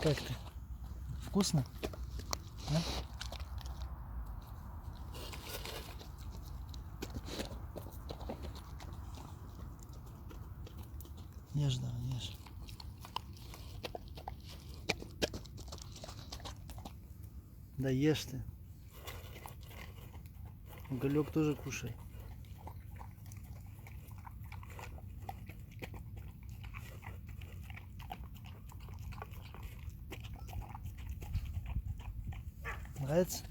как ты? Вкусно? Да? Ешь, да, ешь. Да ешь ты. Уголек тоже кушай. Нравится?